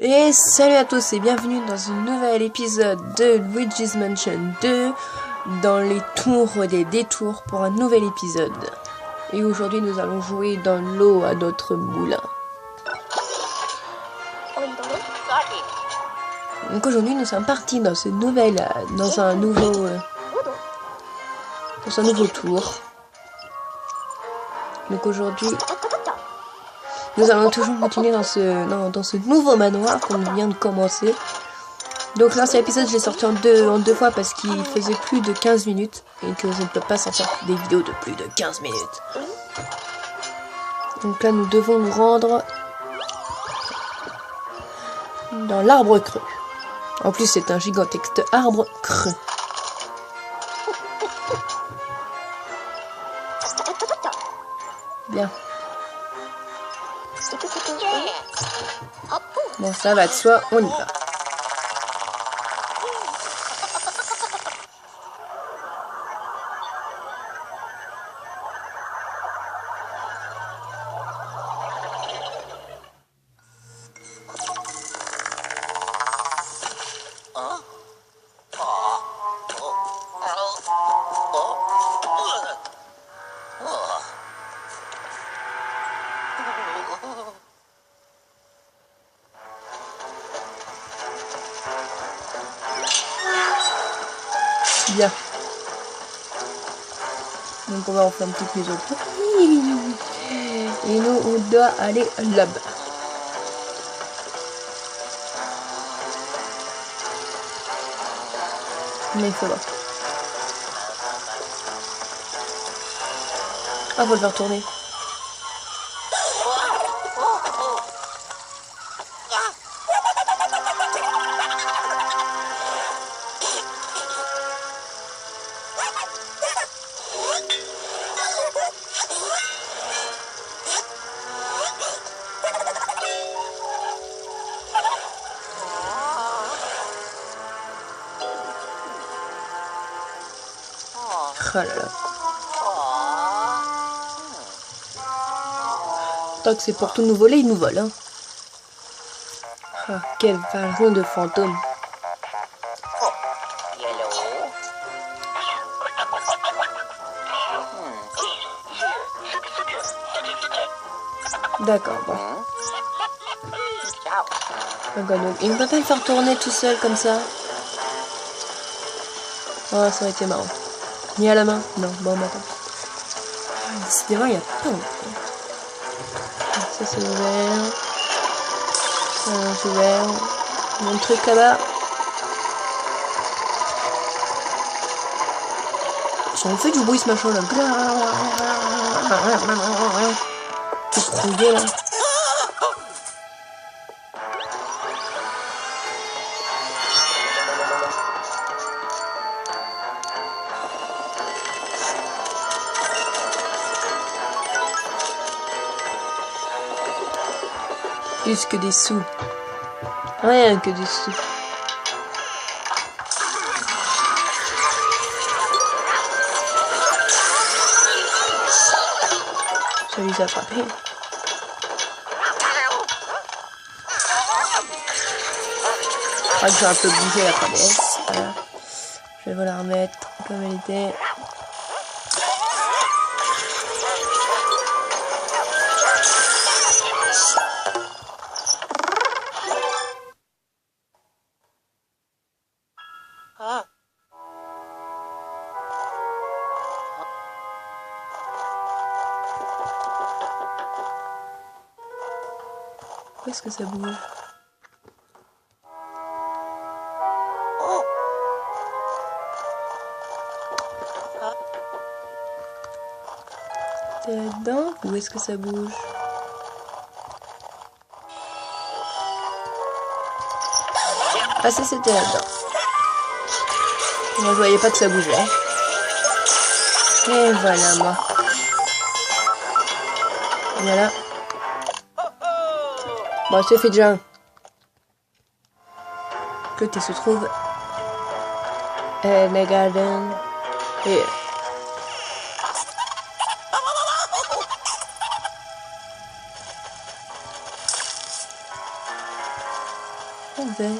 Et salut à tous et bienvenue dans un nouvel épisode de Luigi's Mansion 2 dans les tours des détours pour un nouvel épisode. Et aujourd'hui nous allons jouer dans l'eau à notre moulin. Donc aujourd'hui nous sommes partis dans ce nouvel, dans un nouveau tour. Donc aujourd'hui nous allons toujours continuer dans ce nouveau manoir qu'on vient de commencer. Donc l'ancien épisode je l'ai sorti en deux fois parce qu'il faisait plus de 15 minutes et que je ne peux pas sortir des vidéos de plus de 15 minutes. Donc là nous devons nous rendre dans l'arbre creux. En plus c'est un gigantesque arbre creux. Bien. Bon ça va de soi, on y va. Bien. Donc on va en faire une petite maison. Et nous on doit aller là-bas. Mais il faut voir. Ah, faut le faire tourner. Oh là là. Tant que c'est pour tout nous voler, ils nous volent. Hein. Ah, quel vagon de fantômes. D'accord, bon. Donc, il ne peut pas le faire tourner tout seul comme ça. Oh, ça aurait été marrant. Ni à la main? Non, bon, attends. Décidément, il y a pas. Ça, c'est ouvert. C'est ouvert. Mon truc là-bas. Ça en fait du bruit ce machin là. Tout trouvé là. Plus que des sous. Rien que des sous. Je vais les attraper. Je crois que j'ai un peu bougé la première. Voilà. Je vais vous la remettre comme elle était. Pourquoi est-ce que ça bouge? T'es là-dedans? Où est-ce que ça bouge? Ah ça c'était là-dedans. Moi je voyais pas que ça bougeait. Et voilà moi. Voilà. Bon c'est fait déjà. Côté se trouve the garden here. En vert.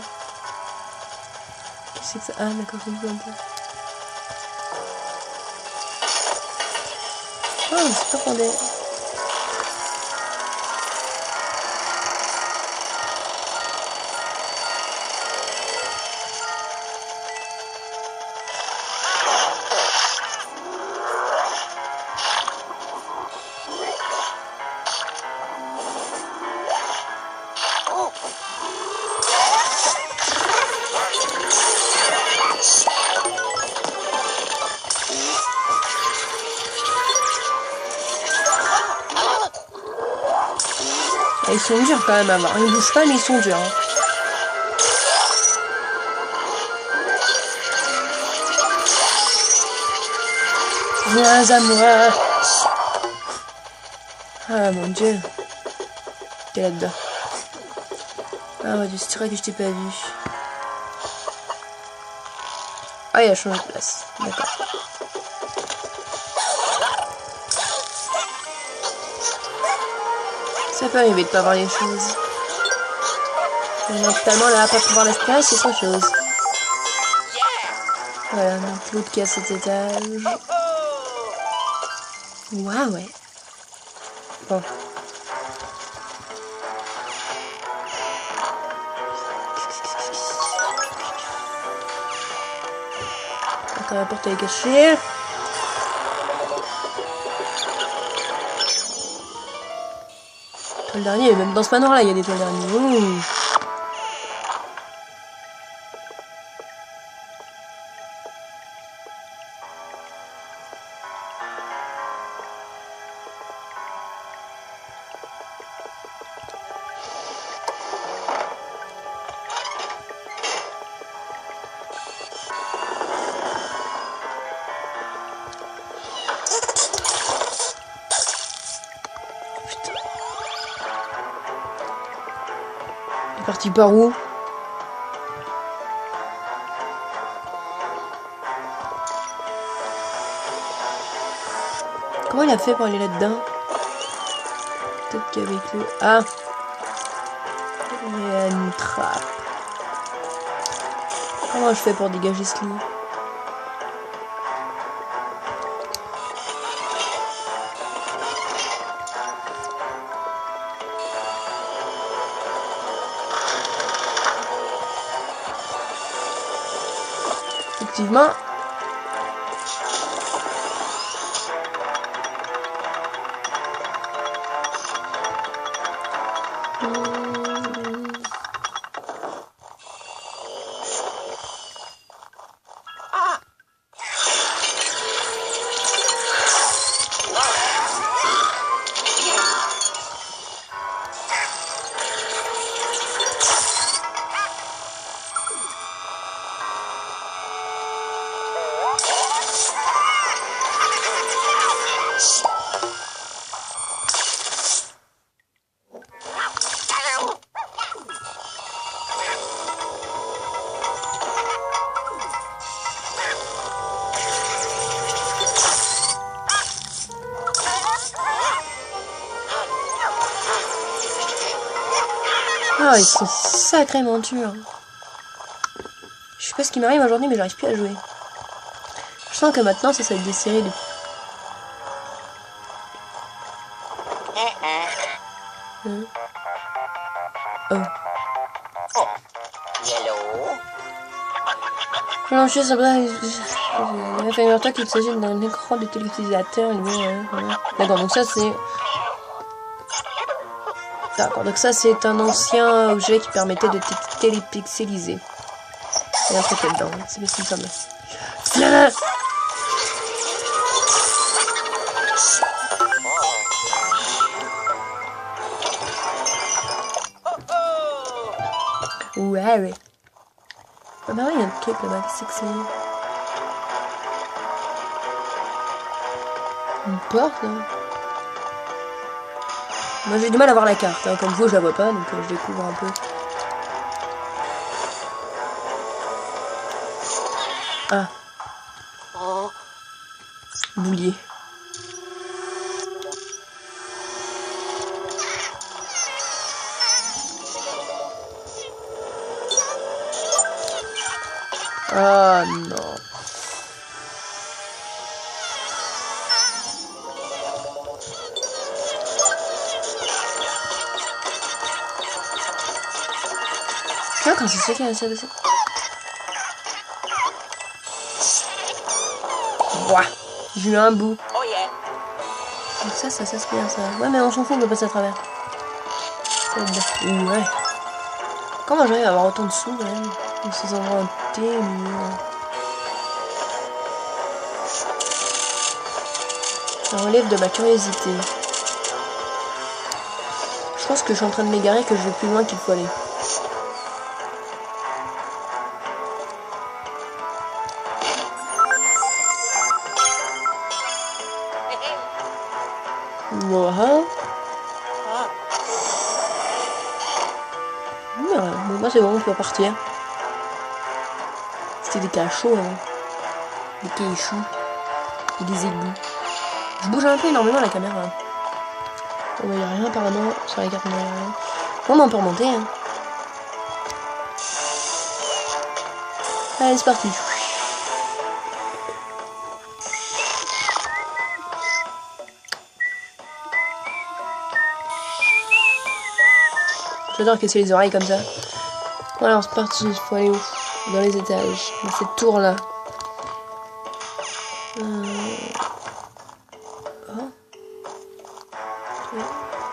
Qu'est-ce que c'est que ça? Ah d'accord, c'est une plante. Oh, c'est pas fondé. Ils sont durs quand même à voir. Ils bougent pas mais ils sont durs. Hein. Viens à moi. Ah mon dieu. T'es là-dedans. Ah mon dieu, c'est vrai que je t'ai pas vu. Ah il a changé de place. D'accord. Ça peut arriver de pas voir les choses. Notamment là, pas pouvoir l'espérer, c'est autre chose. Voilà, donc l'autre qui a cet étage. Waouh, ouais. Bon. D'accord, la porte est cachée. Le dernier, même dans ce manoir là, il y a des toiles d'araignée. Ouh. Il est parti par où? Comment il a fait pour aller là-dedans? Peut-être qu'avec le... Ah! Il y a une trappe. Comment je fais pour dégager ce lit? Effectivement. Ah, ils sont sacrément durs. Je sais pas ce qui m'arrive aujourd'hui, mais j'arrive plus à jouer. Je sens que maintenant, ça va être des séries de... Oh. Non, je sais pas. Figure-toi qu'il s'agit d'un écran de téléutilisateur. D'accord, donc ça c'est... D'accord, donc ça c'est un ancien objet qui permettait de télépixeliser. Il y a un truc là-dedans, c'est bien ce qu'il me semble. Viens! Ouais. Ah bah ouais, il y a un truc là-bas, qu'est-ce que c'est? Une porte là? Moi j'ai du mal à voir la carte, hein. Comme vous je la vois pas, donc je découvre un peu. Ah. Boulier. Ah non. Tu vois quand c'est ça qui a ça de ça. Ouah. J'ai eu un bout. Donc ça c'est bien ça. Ouais mais on s'en fout, on peut passer à travers. Ouais. Comment j'arrive à avoir autant de sous quand même dans ces endroits hantés, ça relève de ma curiosité. Je pense que je suis en train de m'égarer, que je vais plus loin qu'il faut aller. Voilà. Bon, moi c'est bon, on peut partir. C'était des cachots, hein. Des cailloux. Et des égouts. Je bouge un peu énormément la caméra. Oh, il n'y a rien apparemment sur la carte, mais rien. Bon, on peut remonter. Hein. Allez, c'est parti. J'adore casser les oreilles comme ça. Voilà, c'est parti. Il faut aller où? Dans les étages. Dans cette tour là. Oh.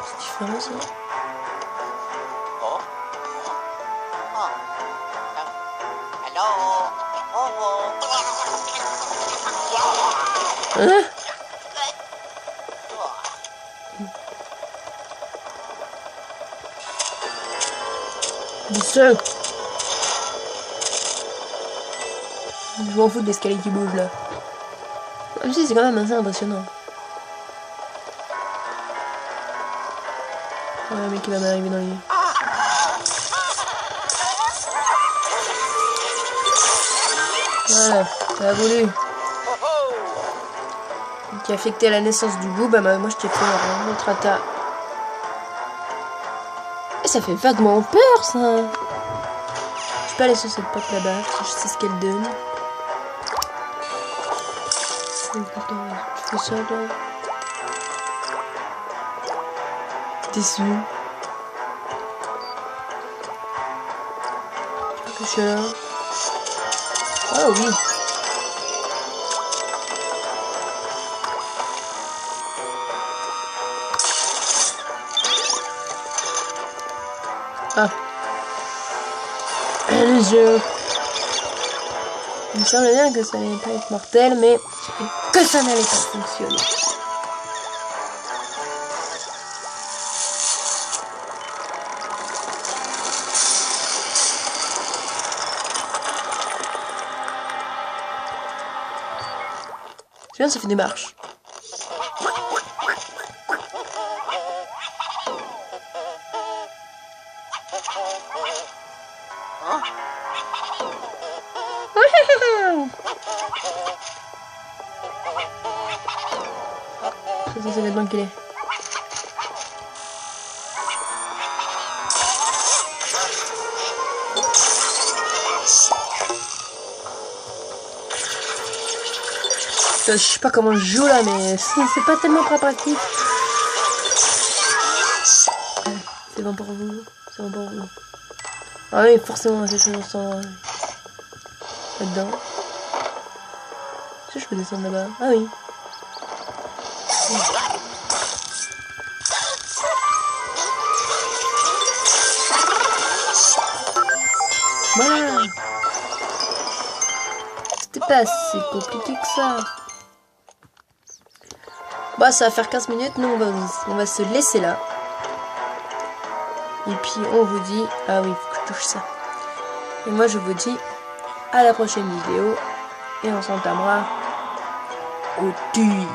C'est différent ça. Hein? Du seul. Je m'en fous de l'escalier qui bouge là. Même si c'est quand même assez impressionnant. Ouais, le mec qui va m'arriver dans les yeux. Voilà, ça a voulu. Qui a affecté la naissance du goût, bah moi je t'ai fait un autre attaque. Et ça fait vaguement peur ça. Je peux aller sur cette porte là-bas, je sais ce qu'elle donne. Tu fais ça là. Déçu. Que je suis là. Oh oui. Ah. Le jeu. Il me semble bien que ça n'allait pas être mortel, mais que ça n'allait pas fonctionner. C'est bien, ça fait des marches. C'est là-dedans qu'il est. Je sais pas comment je joue là, mais c'est pas tellement pratique. C'est bon pour vous. C'est bon pour vous. Ah oui, forcément, c'est chose là-dedans. Si je peux descendre là-bas. Ah oui. Voilà. C'était pas si compliqué que ça. Bah ça va faire 15 minutes, nous on va se laisser là. Et puis on vous dit... Ah oui, il faut que je touche ça. Et moi je vous dis à la prochaine vidéo. Et on s'entamera au tir.